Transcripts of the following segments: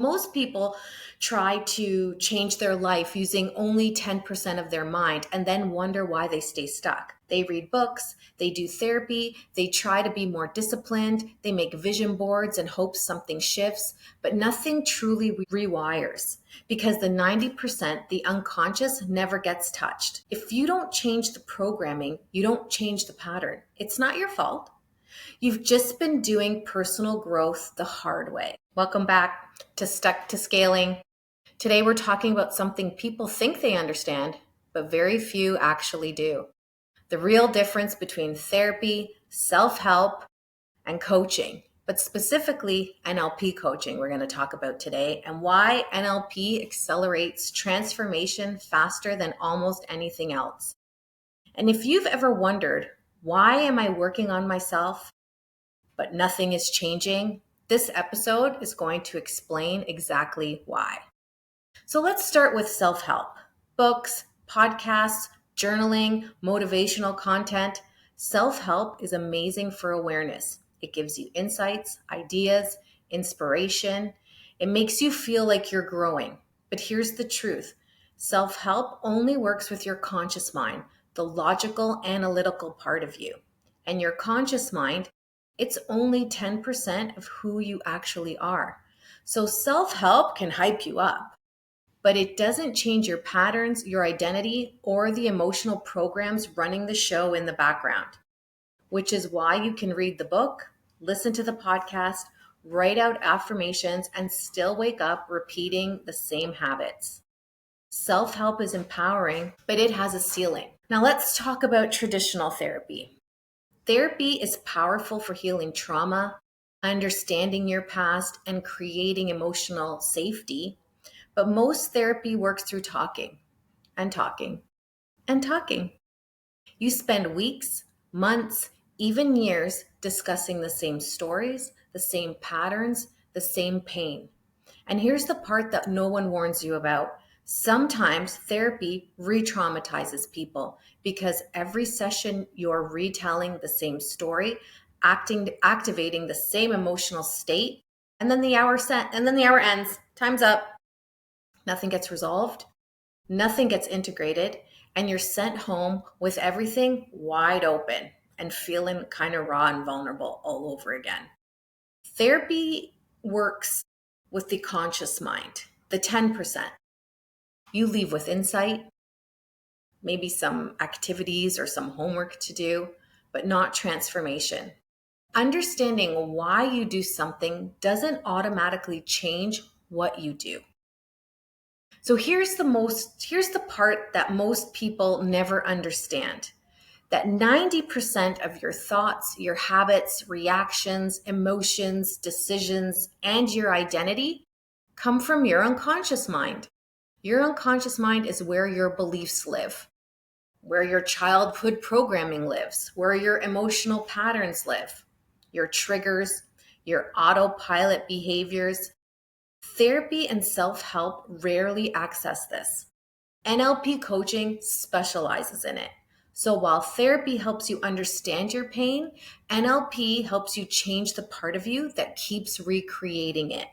Most people try to change their life using only 10% of their mind and then wonder why they stay stuck. They read books, they do therapy, they try to be more disciplined, they make vision boards and hope something shifts, but nothing truly rewires because the 90%, the unconscious, never gets touched. If you don't change the programming, you don't change the pattern. It's not your fault. You've just been doing personal growth the hard way. Welcome back to Stuck to Scaling. Today we're talking about something people think they understand, but very few actually do. The real difference between therapy, self-help, and coaching, but specifically NLP coaching we're going to talk about today, and why NLP accelerates transformation faster than almost anything else. And if you've ever wondered, why am I working on myself, but nothing is changing? This episode is going to explain exactly why. So let's start with self-help. Books, podcasts, journaling, motivational content. Self-help is amazing for awareness. It gives you insights, ideas, inspiration. It makes you feel like you're growing. But here's the truth. Self-help only works with your conscious mind, the logical, analytical part of you. And your conscious mind, it's only 10% of who you actually are. So self-help can hype you up, but it doesn't change your patterns, your identity, or the emotional programs running the show in the background, which is why you can read the book, listen to the podcast, write out affirmations, and still wake up repeating the same habits. Self-help is empowering, but it has a ceiling. Now let's talk about traditional therapy. Therapy is powerful for healing trauma, understanding your past, and creating emotional safety. But most therapy works through talking and talking and talking. You spend weeks, months, even years discussing the same stories, the same patterns, the same pain. And here's the part that no one warns you about. Sometimes therapy re-traumatizes people because every session you're retelling the same story, activating the same emotional state, and then the hour ends. Time's up. Nothing gets resolved, nothing gets integrated, and you're sent home with everything wide open and feeling kind of raw and vulnerable all over again. Therapy works with the conscious mind, the 10%. You leave with insight, maybe some activities or some homework to do, but not transformation. Understanding why you do something doesn't automatically change what you do. So here's the part that most people never understand. That 90% of your thoughts, your habits, reactions, emotions, decisions, and your identity come from your unconscious mind. Your unconscious mind is where your beliefs live, where your childhood programming lives, where your emotional patterns live, your triggers, your autopilot behaviors. Therapy and self-help rarely access this. NLP coaching specializes in it. So while therapy helps you understand your pain, NLP helps you change the part of you that keeps recreating it.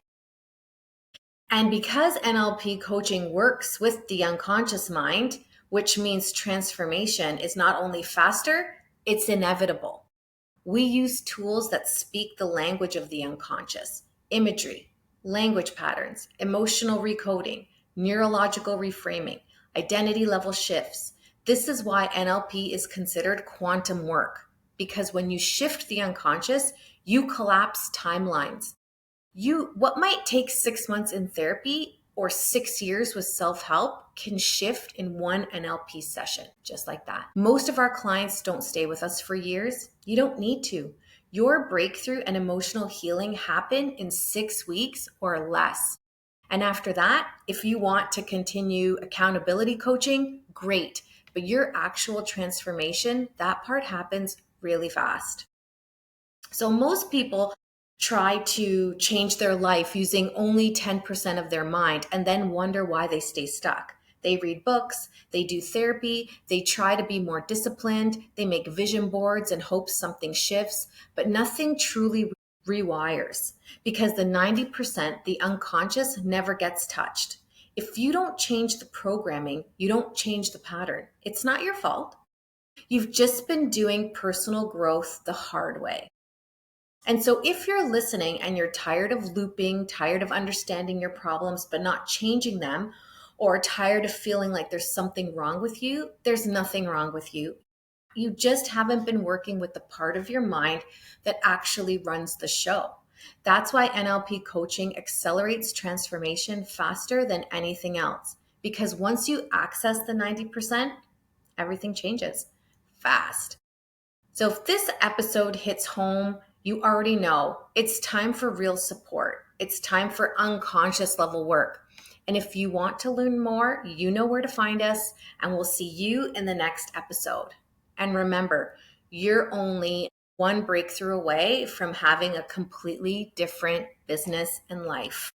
And because NLP coaching works with the unconscious mind, which means transformation is not only faster, it's inevitable. We use tools that speak the language of the unconscious, imagery, language patterns, emotional recoding, neurological reframing, identity level shifts. This is why NLP is considered quantum work, because when you shift the unconscious, you collapse timelines. What might take 6 months in therapy or 6 years with self-help can shift in one NLP session, just like that. Most of our clients don't stay with us for years. You don't need to. Your breakthrough and emotional healing happen in 6 weeks or less. And after that, if you want to continue accountability coaching, great. But your actual transformation, that part happens really fast. So most people try to change their life using only 10% of their mind and then wonder why they stay stuck. They read books, they do therapy, they try to be more disciplined, they make vision boards and hope something shifts, but nothing truly rewires, because the 90%, the unconscious, never gets touched. If you don't change the programming, you don't change the pattern. It's not your fault. You've just been doing personal growth the hard way. And so if you're listening and you're tired of looping, tired of understanding your problems but not changing them, or tired of feeling like there's something wrong with you, there's nothing wrong with you. You just haven't been working with the part of your mind that actually runs the show. That's why NLP coaching accelerates transformation faster than anything else. Because once you access the 90%, everything changes fast. So if this episode hits home, you already know it's time for real support. It's time for unconscious level work. And if you want to learn more, you know where to find us, and we'll see you in the next episode. And remember, you're only one breakthrough away from having a completely different business and life.